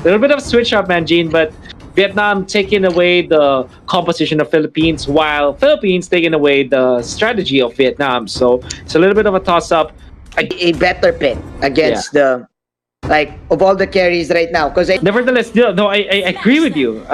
little bit of switch up, man, Gene, but Vietnam taking away the composition of Philippines, while Philippines taking away the strategy of Vietnam. So it's a little bit of a toss up. A better pick against the of all the carries right now, because Nevertheless, no, I agree with you.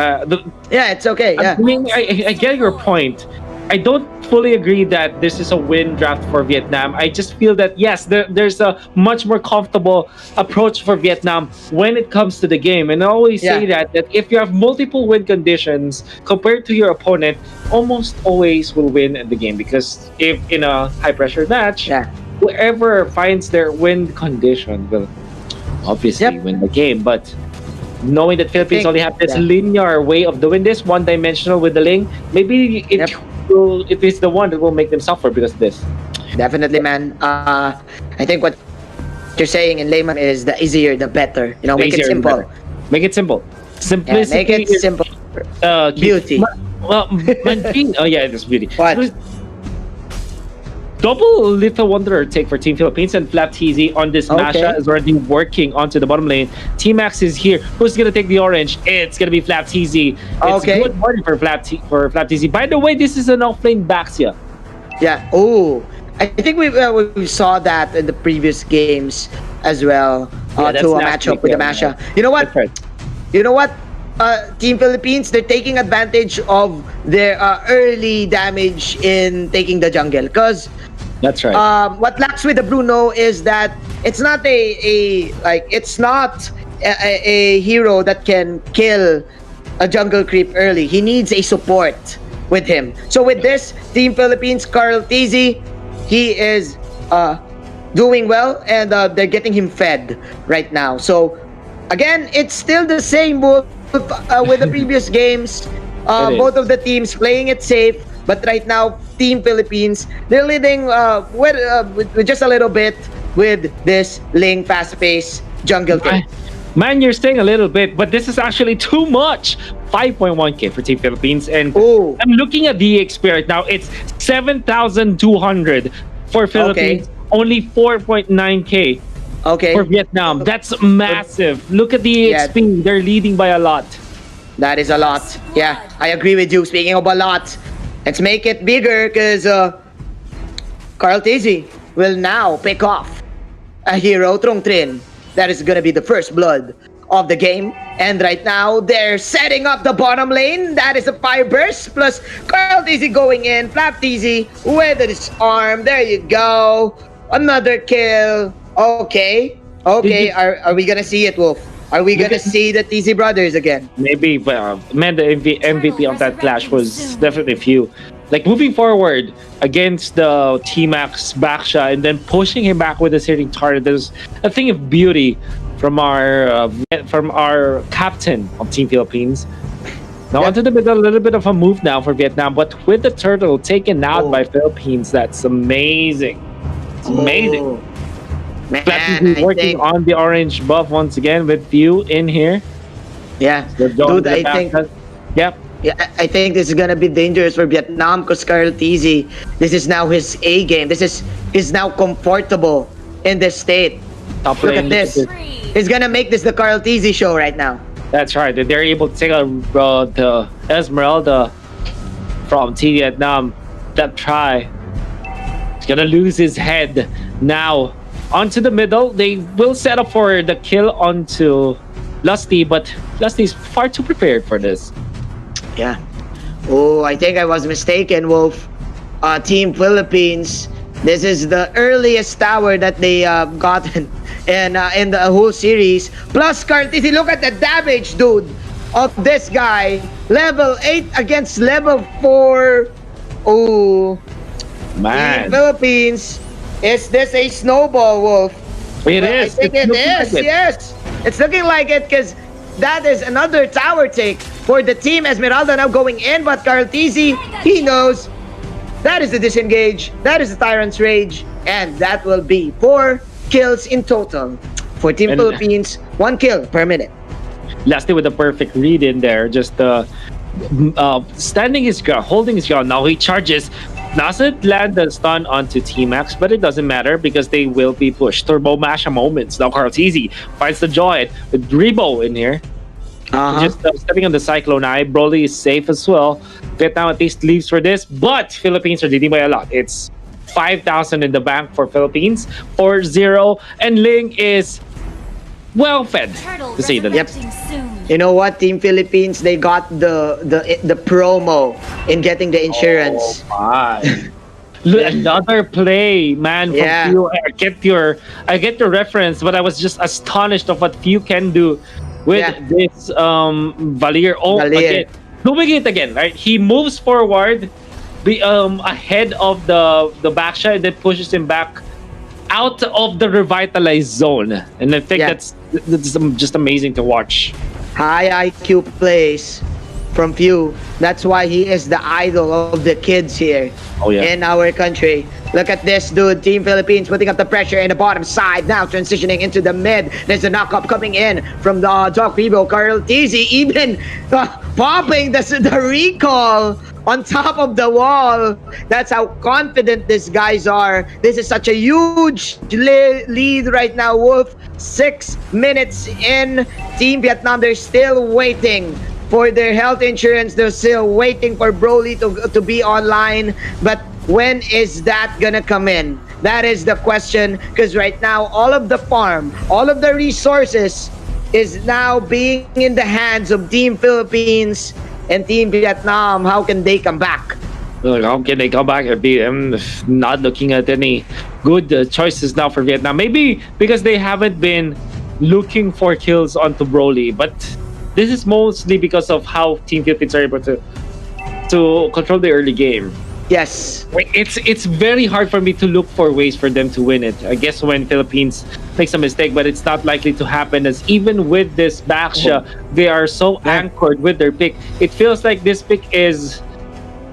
yeah, it's okay. Yeah, I mean, I get your point. I don't fully agree that this is a win draft for Vietnam. I just feel that yes, there's a much more comfortable approach for Vietnam when it comes to the game. And I always say that if you have multiple win conditions compared to your opponent, almost always will win the game, because if in a high pressure match, whoever finds their win condition will obviously win the game. But knowing that Philippines only have this linear way of doing this, one-dimensional with the Ling, maybe it is the one that will make them suffer because of this. Definitely, man. I think what you're saying in layman is the easier the better. You know, make it simple. Make it simple. Simplicity. Make it simple. Beauty. Well, oh yeah, it is beauty. What? Double Little Wanderer take for Team Philippines, and Flap TZ on this Masha is already working onto the bottom lane. Team Max is here. Who's gonna take the orange? It's gonna be Flap TZ. It's good morning for Flap TZ. By the way, this is an offlane Baxia. Yeah. Oh, I think we saw that in the previous games as well. To a matchup with the Masha. You know what? You know what? Team Philippines, they're taking advantage of their early damage in taking the jungle, because that's right. What lacks with the Bruno is that it's not it's not a hero that can kill a jungle creep early. He needs a support with him. So with this Team Philippines, Carl TZ, he is doing well, and they're getting him fed right now. So again, it's still the same with the previous games. Both of the teams playing it safe, but right now Team Philippines, they're leading with just a little bit with this Ling fast-paced jungle team. Man, you're saying a little bit, but this is actually too much. 5.1k for Team Philippines, and I'm looking at the XP right now. It's 7,200 for Philippines, only 4.9k for Vietnam. That's massive. Look at the XP. They're leading by a lot. That is a lot. Yeah, I agree with you. Speaking of a lot, let's make it bigger, because Carl TZ will now pick off a hero, Trong Trin. That is going to be the first blood of the game. And right now, they're setting up the bottom lane. That is a fire burst, plus Carl TZ going in. Flap TZ with his arm. There you go. Another kill. Okay. Are we going to see it, Wolf? Are we going to see the TZ brothers again? Maybe, but man, the MVP of that clash was definitely few. Like, moving forward against the T-Max Baksha and then pushing him back with a hitting target, there's a thing of beauty from our captain of Team Philippines. Now onto the middle, a little bit of a move now for Vietnam, but with the turtle taken out by Philippines, that's amazing. It's amazing. Man, working on the orange buff once again with few in here. Yeah, dude, I think. Yep. Yeah, I think this is gonna be dangerous for Vietnam, because Carl TZ, this is now his A game. He's now comfortable in this state. Look at this. He's gonna make this the Carl TZ show right now. That's right. They're able to take out the Esmeralda from Team Vietnam. That try. He's gonna lose his head now. Onto the middle, they will set up for the kill onto Lusty, but Lusty's far too prepared for this. Yeah. Oh, I think I was mistaken, Wolf. Team Philippines, this is the earliest tower that they gotten in the whole series. Plus, Carl TZ, look at the damage, dude, of this guy. Level 8 against level 4. Oh, man. Team Philippines. Is this a snowball, Wolf? It is. I think it is, yes. It's looking like it, because that is another tower take for the team. Esmeralda now going in, but Carl TZ, he knows that is the disengage, that is the Tyrant's Rage, and that will be 4 kills in total for Team Philippines. 1 kill per minute. Lastly, with a perfect read in there, just standing his ground, holding his ground. Now he charges. Doesn't land the stun onto T-Max, but it doesn't matter because they will be pushed. Turbo Masha moments. Now Carl TZ finds the joy with Rebo in here. Uh-huh. Just stepping on the Cyclone Eye. Broly is safe as well. Vietnam at least leaves for this, but Philippines are leading by a lot. It's 5,000 in the bank for Philippines, 4-0, and Ling is well fed, Turtle to say the least. resurrecting soon. You know what, Team Philippines, they got the promo in getting the insurance. Oh my. Look, another play, man. From Yeah. Few. I get your reference, but I was just astonished of what Few can do with Yeah. this Valier. Oh, Valier. again, doing it again, right? He moves forward, ahead of the backshot, and then pushes him back out of the revitalized zone, and I think Yeah. that's just amazing to watch. High IQ plays from Few. That's why he is the idol of the kids here Oh yeah. in our country. Look at this dude, Team Philippines putting up the pressure in the bottom side, now transitioning into the mid. There's a knock-up coming in from the Doc Rebo. Carl Tizzy even popping the recall on top of the wall. That's how confident these guys are. This is such a huge lead right now, Wolf. 6 minutes in. Team Vietnam, they're still waiting for their health insurance. They're still waiting for Broly to be online. But when is that gonna come in? That is the question. Because right now, all of the farm, all of the resources is now being in the hands of Team Philippines and Team Vietnam. How can they come back? Look, how can they come back and be? I'm not looking at any good choices now for Vietnam. Maybe because they haven't been looking for kills onto Broly, but this is mostly because of how Team Philippines are able to control the early game. Yes. It's very hard for me to look for ways for them to win it. I guess when Philippines makes a mistake, but it's not likely to happen, as even with this Baksha, they are so anchored with their pick. It feels like this pick is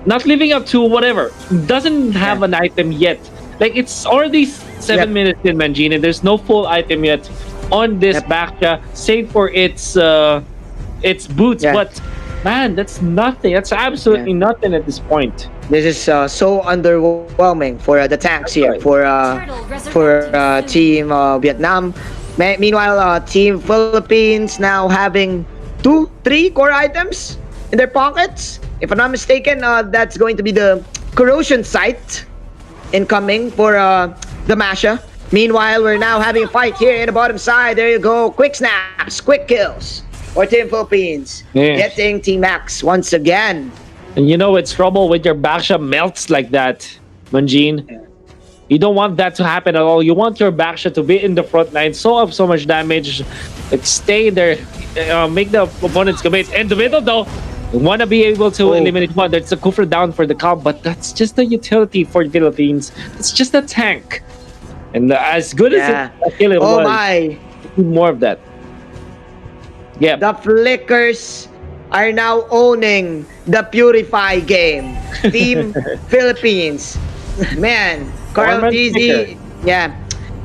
not living up to whatever. Doesn't have an item yet. Like, it's already 7 minutes in, Manjin, and there's no full item yet on this Baksha, save for its boots. Yeah. But man, that's nothing. That's absolutely nothing at this point. This is so underwhelming for the tanks here, for Team Vietnam. Meanwhile, Team Philippines now having 2-3 core items in their pockets. If I'm not mistaken, that's going to be the corrosion sight incoming for the Masha. Meanwhile, we're now having a fight here in the bottom side. There you go. Quick snaps, quick kills for Team Philippines. Getting Team Max once again. And you know it's trouble when your Baksha melts like that, Manjin. You don't want that to happen at all. You want your Baksha to be in the front line, so up so much damage, like stay there, make the opponents commit. In the middle though, you want to be able to eliminate one. There's a Kufra down for the comp, but that's just a utility for the Philippines. It's just a tank. And as good as it was, my! More of that. Yeah. The Flickers are now owning the Purify game. Team Philippines. Man, Carl TZ. Yeah.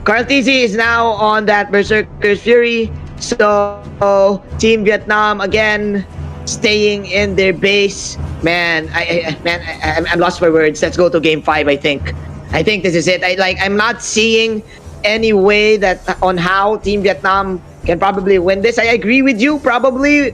Carl TZ is now on that Berserker's Fury. So, Team Vietnam again staying in their base. Man, I'm lost for words. Let's go to game 5, I think. I think this is it. I'm not seeing any way that on how Team Vietnam can probably win this. I agree with you. Probably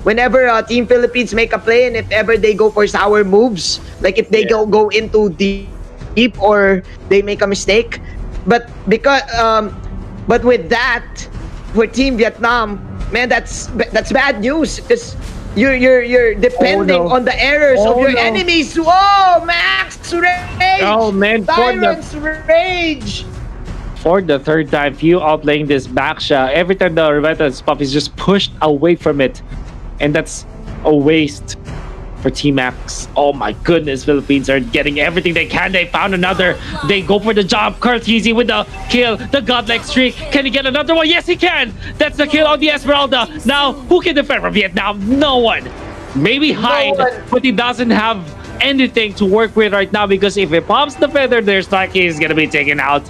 whenever Team Philippines make a play and if ever they go for sour moves, like if they go into deep or they make a mistake. But but with that, for Team Vietnam, man, that's bad news because you're depending on the errors of your enemies. Whoa, Max Rage! Oh man, Tyrant's Rage! For the third time, Few outplaying this Baksha. Every time the Revitalize pop is just pushed away from it. And that's a waste for Team Max. Oh my goodness, Philippines are getting everything they can. They found another. They go for the job. Curtizi with the kill. The godlike streak. Can he get another one? Yes, he can. That's the kill on the Esmeralda. Now, who can defend from Vietnam? No one. Maybe Hyde, but he doesn't have anything to work with right now because if he pops the feather, their stock is going to be taken out.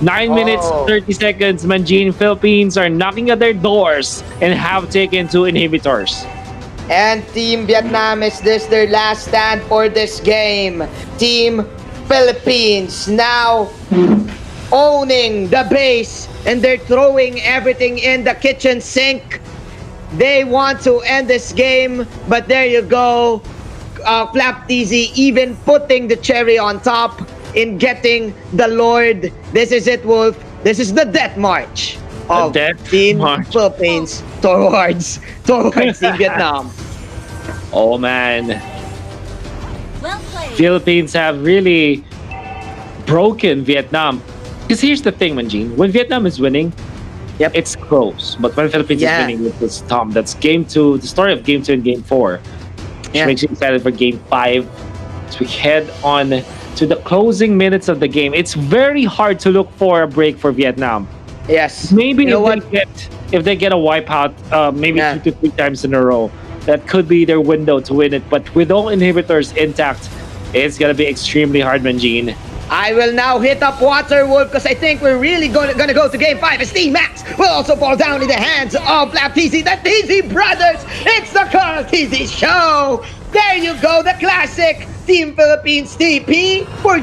9 minutes, 30 seconds. Manjin, Philippines are knocking at their doors and have taken 2 inhibitors. And Team Vietnam, is this their last stand for this game? Team Philippines now owning the base and they're throwing everything in the kitchen sink. They want to end this game, but there you go. Flap TZ even putting the cherry on top in getting the Lord. This is it, Wolf. This is the death march of Team Philippines towards Team Vietnam. Oh man, Well played. Philippines have really broken Vietnam. Because here's the thing, Manjin. When Vietnam is winning, Yep. it's close. But when Philippines Yeah. is winning, it's Tom. That's game 2, the story of game 2 and game 4. Which Yeah. makes you excited for game 5. As we head on to the closing minutes of the game. It's very hard to look for a break for Vietnam. Yes. Maybe You know if they get a wipeout, maybe Yeah. 2 to 3 times in a row, that could be their window to win it. But with all inhibitors intact, it's gonna be extremely hard, Manjin. I will now hit up Water Wolf because I think we're really gonna go to game 5 as T-Max will also fall down in the hands of Flap TZ. The TZ brothers! It's the Carl TZ show! There you go, the classic Team Philippines TP for